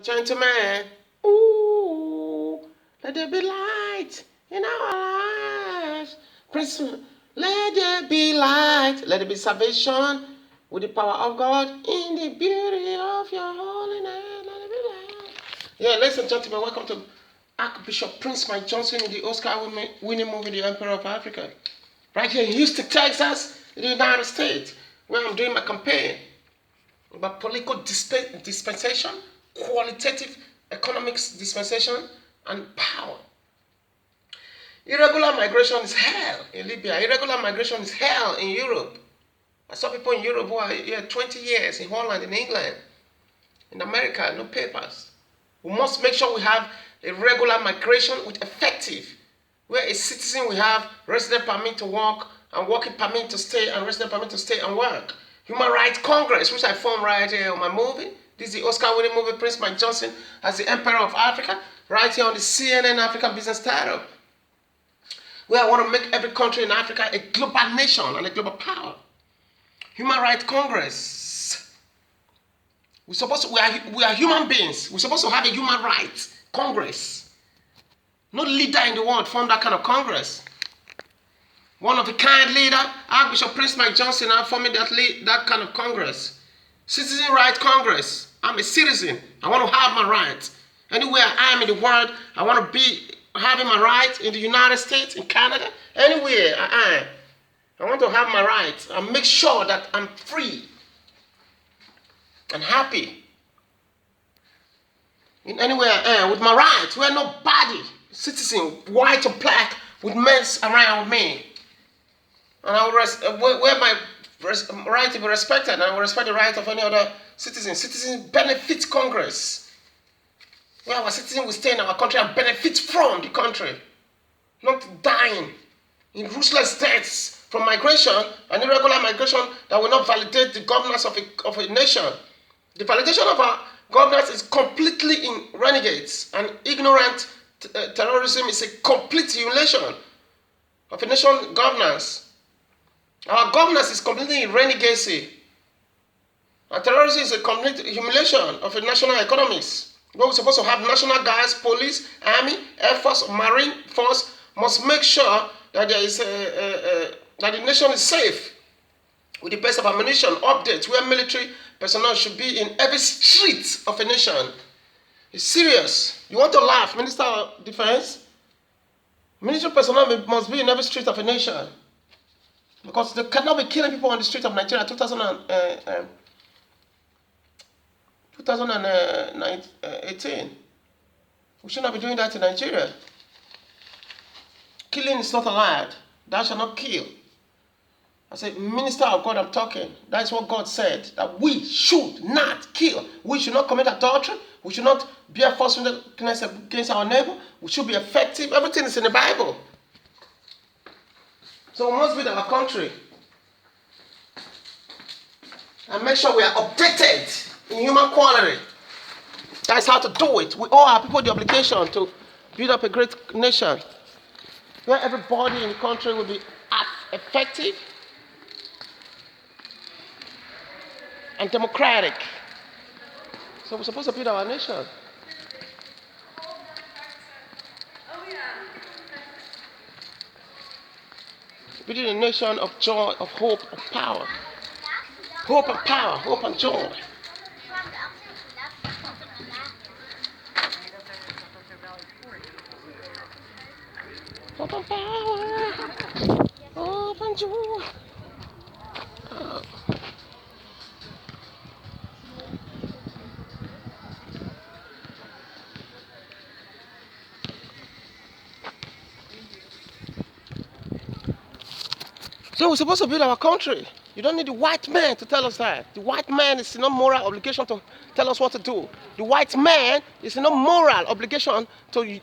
gentlemen, ooh, let there be light in our lives. Prince, let there be light. Let there be salvation with the power of God in the beauty of your holiness. Let there be light. Yeah, ladies and gentlemen, welcome to Archbishop Prince Mike Johnson in the Oscar-winning movie, The Emperor of Africa. Right here in Houston, Texas, in the United States, where I'm doing my campaign about political dispensation, qualitative economics dispensation, and power. Irregular migration is hell in Libya. Irregular migration is hell in Europe. I saw people in Europe who are here 20 years, in Holland, in England, in America, no papers. We must make sure we have a regular migration with effective, where a citizen will have resident permit to work and working permit to stay and resident permit to stay and work. Human Rights Congress, which I formed right here on my movie. This is the Oscar-winning movie, Prince Mike Johnson as the Emperor of Africa, right here on the CNN African Business title. Where I want to make every country in Africa a global nation and a global power. Human Rights Congress. We are human beings. We're supposed to have a human rights Congress. No leader in the world formed that kind of Congress. One of the kind leader, Archbishop Prince Mike Johnson, I formed that kind of Congress. Citizen Rights Congress. I'm a citizen. I want to have my rights. Anywhere I am in the world, I want to be having my rights in the United States, in Canada, anywhere I am. I want to have my rights and make sure that I'm free and happy in anywhere I am with my rights, where nobody, citizen, white or black, would mess around with me. And I will where my right to be respected, and I will respect the right of any other citizen. Citizen Benefit Congress, where our citizen will stay in our country and benefit from the country, not dying in ruthless deaths from migration and irregular migration that will not validate the governance of a nation. The validation of our governance is completely in renegades, and ignorant terrorism is a complete humiliation of a nation governance. Our governance is completely in renegacy. And terrorism is a complete humiliation of a national economies. Where we're supposed to have national guards, police, army, air force, marine force must make sure that there is that the nation is safe with the best of ammunition, updates where military personnel should be in every street of a nation. It's serious. You want to laugh, Minister of Defense? Military personnel must be in every street of a nation. Because they cannot be killing people on the street of Nigeria 2018. We should not be doing that in Nigeria. Killing is not allowed. Thou shalt not kill. I said, Minister of God, I'm talking. That's what God said, that we should not kill. We should not commit adultery. We should not bear false witness against our neighbor. We should be effective. Everything is in the Bible. So we must build our country and make sure we are updated in human quality. That's how to do it. We all have people the obligation to build up a great nation where everybody in the country will be effective and democratic. So we're supposed to build our nation. Building a nation of joy, of hope, of power. Hope and power, hope and joy. Hope and power, hope and joy. So we're supposed to build our country. You don't need the white man to tell us that. The white man is no moral obligation to tell us what to do. The white man is no moral obligation to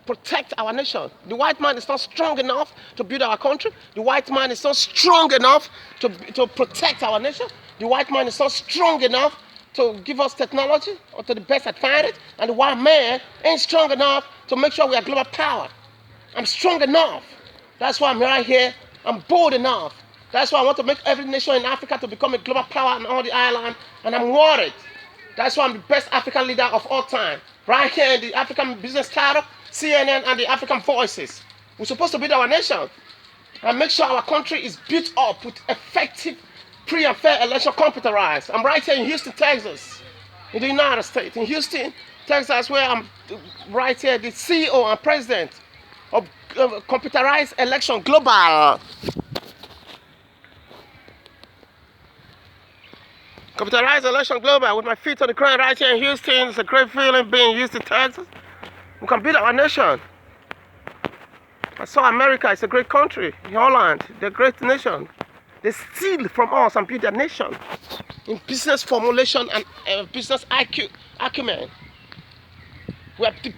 protect our nation. The white man is not strong enough to build our country. The white man is not strong enough to protect our nation. The white man is not strong enough to give us technology or to the best advantage. And the white man ain't strong enough to make sure we are global power. I'm strong enough. That's why I'm right here. I'm bold enough. That's why I want to make every nation in Africa to become a global power in all the islands. And I'm worried. That's why I'm the best African leader of all time. Right here in the African Business Startup, CNN, and the African Voices. We're supposed to build our nation and make sure our country is built up with effective, free and fair election computerized. I'm right here in Houston, Texas, in the United States. In Houston, Texas, where I'm right here, the CEO and president of Computerized Election Global. Computerized Election Global, with my feet on the ground right here in Houston. It's a great feeling being in Houston, Texas. We can build our nation. I saw America, it's a great country. Holland, they're a great nation. They steal from us and build their nation in business formulation and business acumen. We have the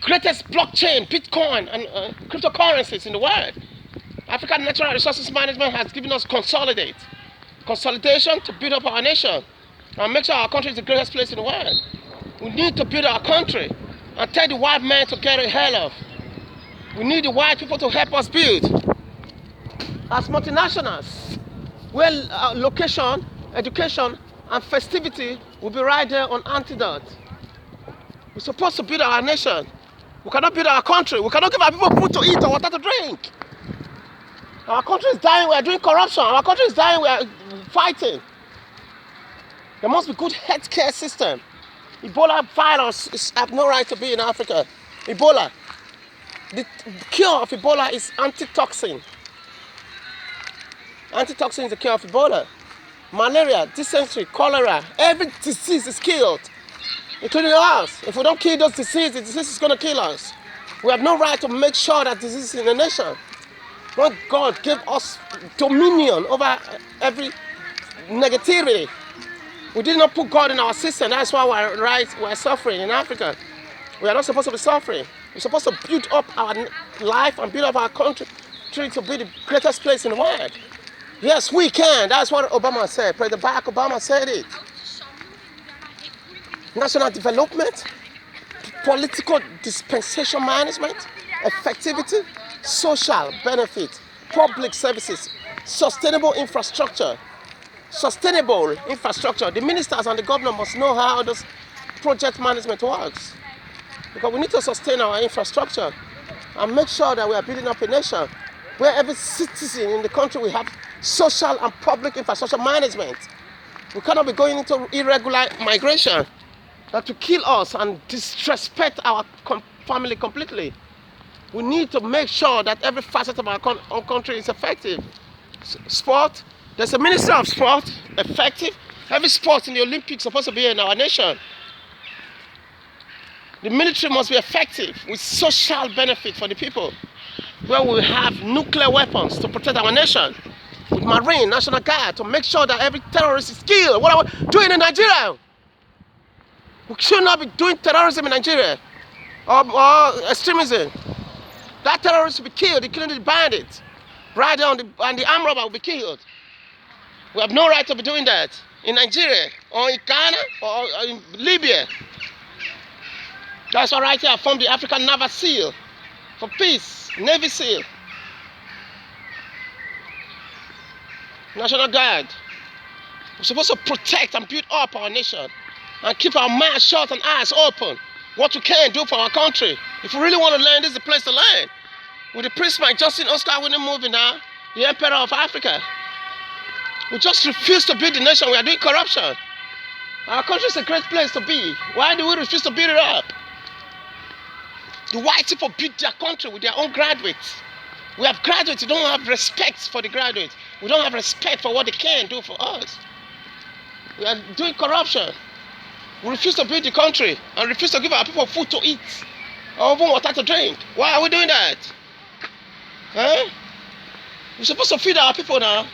greatest blockchain, Bitcoin, and cryptocurrencies in the world. African Natural Resources Management has given us consolidation to build up our nation and make sure our country is the greatest place in the world. We need to build our country and tell the white man to get the hell off. We need the white people to help us build. As multinationals, where location, education, and festivity will be right there on antidote. We're supposed to build our nation. We cannot build our country. We cannot give our people food to eat or water to drink. Our country is dying, we are doing corruption. Our country is dying, we are fighting. There must be good healthcare system. Ebola virus have no right to be in Africa. Ebola. The cure of Ebola is antitoxin. Antitoxin is the cure of Ebola. Malaria, dysentery, cholera, every disease is killed, including us. If we don't kill those diseases, the disease is going to kill us. We have no right to make sure that disease is in the nation. When God gave us dominion over every negativity, we did not put God in our system. That's why we're suffering in Africa. We are not supposed to be suffering. We're supposed to build up our life and build up our country to be the greatest place in the world. Yes, we can. That's what Obama said. President Barack Obama said it. National development, political dispensation management, effectivity, social benefit, public services, sustainable infrastructure. Sustainable infrastructure. The ministers and the governor must know how this project management works. Because we need to sustain our infrastructure and make sure that we are building up a nation where every citizen in the country will have social and public infrastructure management. We cannot be going into irregular migration that will kill us and disrespect our family completely. We need to make sure that every facet of our country is effective. Sport, there's a Minister of Sport, effective. Every sport in the Olympics is supposed to be in our nation. The military must be effective with social benefit for the people, where we have nuclear weapons to protect our nation, with Marine, National Guard, to make sure that every terrorist is killed. What are we doing in Nigeria? We should not be doing terrorism in Nigeria or extremism. That terrorist will be killed, including the bandits. Right there and the armed robber will be killed. We have no right to be doing that in Nigeria or in Ghana or in Libya. That's why right here I formed the African Naval SEAL for peace, Navy SEAL, National Guard. We're supposed to protect and build up our nation and keep our mouths shut and eyes open. What we can do for our country. If we really want to learn, this is the place to learn. With the Prince Mike Justin Oscar winning movie now, the Emperor of Africa. We just refuse to build the nation. We are doing corruption. Our country is a great place to be. Why do we refuse to build it up? The white people build their country with their own graduates. We have graduates who don't have respect for the graduates. We don't have respect for what they can do for us. We are doing corruption. We refuse to build the country and refuse to give our people food to eat or even water to drink. Why are we doing that? Huh? We're supposed to feed our people now.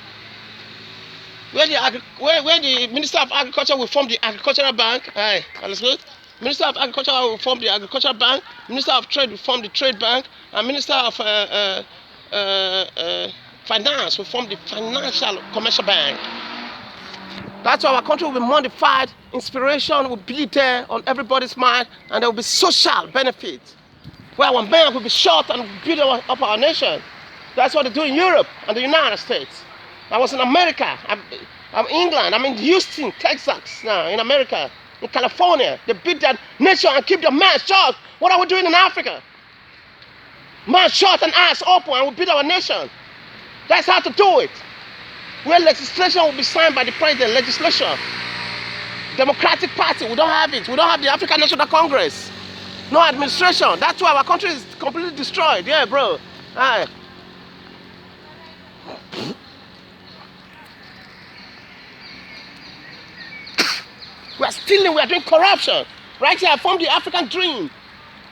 Where the Minister of Agriculture will form the Agricultural Bank. Aye, that's good. Minister of Agriculture will form the Agricultural Bank. Minister of Trade will form the Trade Bank. And Minister of Finance will form the Financial Commercial Bank. That's why our country will be modified. Inspiration will be there on everybody's mind, and there will be social benefit. Where our men will be shot and build up our nation. That's what they do in Europe and the United States. I was in America. I'm in England. I'm in Houston, Texas now, in America, in California. They beat their nation and keep their mouth shut. What are we doing in Africa? Mouth shut and eyes open, and we beat our nation. That's how to do it. Where legislation will be signed by the president, legislation. Democratic Party, we don't have it. We don't have the African National Congress. No administration. That's why our country is completely destroyed. Yeah, bro. Aye. We are stealing, we are doing corruption. Right here, I formed the African dream.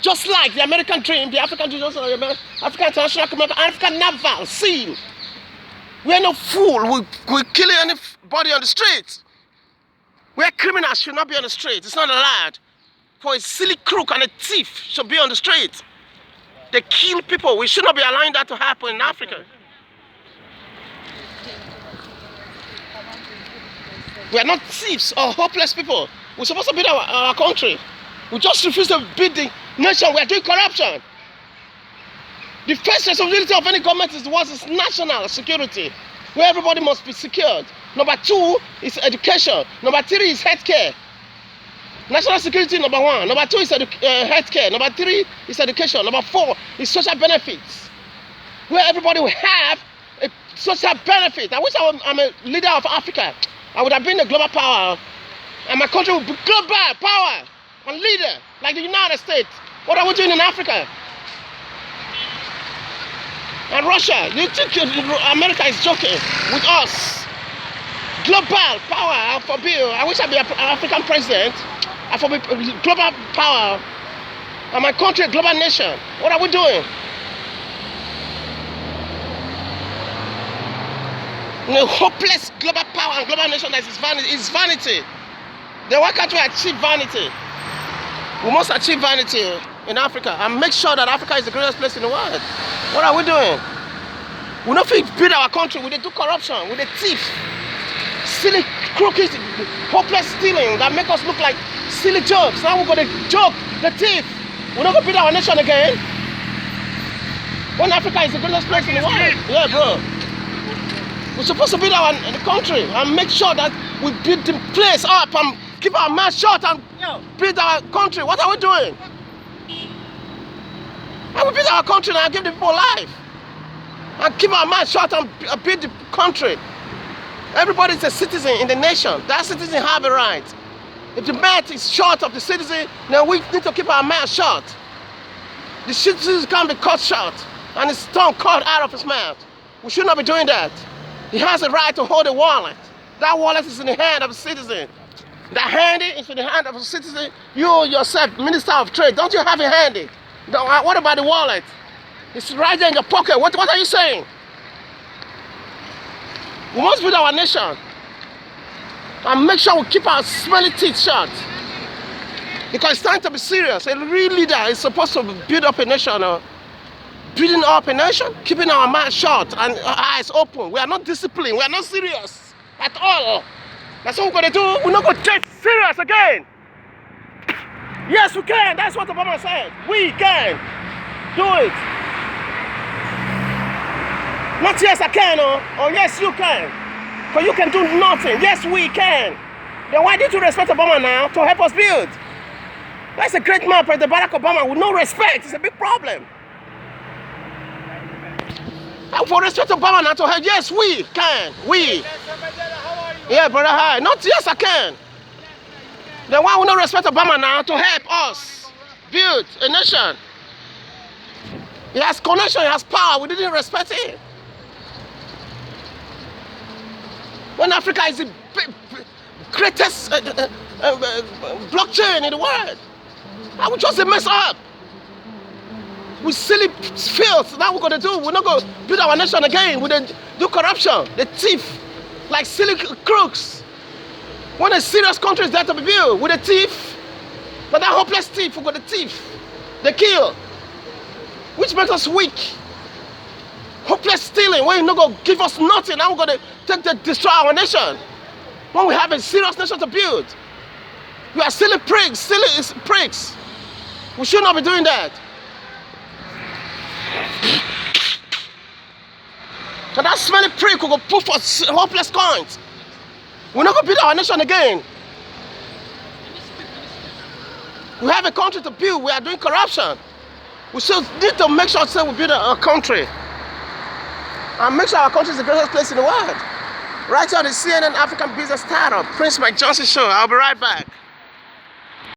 Just like the American dream, the African dream, also the African International Community, African Naval Seal. We are no fool. We kill anybody on the street. We are criminals, should not be on the street. It's not allowed. For a silly crook and a thief should be on the street. They kill people. We should not be allowing that to happen in Africa. We are not thieves or hopeless people. We're supposed to build our country. We just refuse to build the nation. We are doing corruption. The first responsibility of any government is national security, where everybody must be secured. Number 2 is education. Number 3 is healthcare. National security, number 1. Number 2 is healthcare. Number 3 is education. Number 4 is social benefits, where everybody will have a social benefit. I wish I'm a leader of Africa. I would have been a global power, and my country would be global power and leader, like the United States. What are we doing in Africa? And Russia, you think America is joking with us? Global power, for Bill. I wish I'd be an African president. I for global power, and my country a global nation. What are we doing? No hopeless global power and global nation that is vanity. Then why can't we achieve vanity? We must achieve vanity in Africa and make sure that Africa is the greatest place in the world. What are we doing? We don't build our country. We do corruption. We do thief. Silly, crooked, hopeless stealing that make us look like silly jokes. Now we're going to joke the thief. We're not going to build our nation again. When Africa is the greatest place in the world. Yeah, bro. We're supposed to build our country and make sure that we build the place up and keep our mouth shut and build our country. What are we doing? And we build our country and give the people life. And keep our mouth shut and build the country. Everybody is a citizen in the nation. That citizen have a right. If the mouth is shut of the citizen, then we need to keep our mouth shut. The citizen can't be cut short and his tongue cut out of his mouth. We should not be doing that. He has a right to hold a wallet. That wallet is in the hand of a citizen. The handy is in the hand of a citizen. You yourself, Minister of Trade, don't you have it handy? What about the wallet? It's right there in your pocket. What are you saying? We must build our nation and make sure we keep our smelly teeth shut. Because it's time to be serious. A real leader is supposed to build up a nation. Building up a nation, keeping our mouth shut and our eyes open. We are not disciplined. We are not serious at all. That's what we're going to do. We're not going to take serious again. Yes, we can. That's what Obama said. We can do it. Not yes, I can, or yes, you can. But you can do nothing. Yes, we can. Then why did you respect Obama now to help us build? That's a great man, President Barack Obama, with no respect. It's a big problem. And for respect Obama now to help, yes, we can. We. Yeah, brother, hi. Not yes, I can. Then why we not respect Obama now to help us build a nation? He has connection, he has power. We didn't respect him. When Africa is the greatest blockchain in the world, I would just mess up. We silly filth. Now we're going to do. We're not going to build our nation again. We don't do corruption. The thief, like silly crooks. When a serious country is there to be built, with a thief, but that hopeless thief, we got the thief. They kill, which makes us weak. Hopeless stealing, when you're not going to give us nothing, now we're going to destroy our nation. When we have a serious nation to build, we are silly pricks, We should not be doing that. So that smelly prick will go put for hopeless coins. We're not going to build our nation again. We have a country to build. We are doing corruption. We still need to make sure we build a country. And make sure our country is the greatest place in the world. Right here on the CNN African Business Startup, Prince Mike Johnson Show. I'll be right back.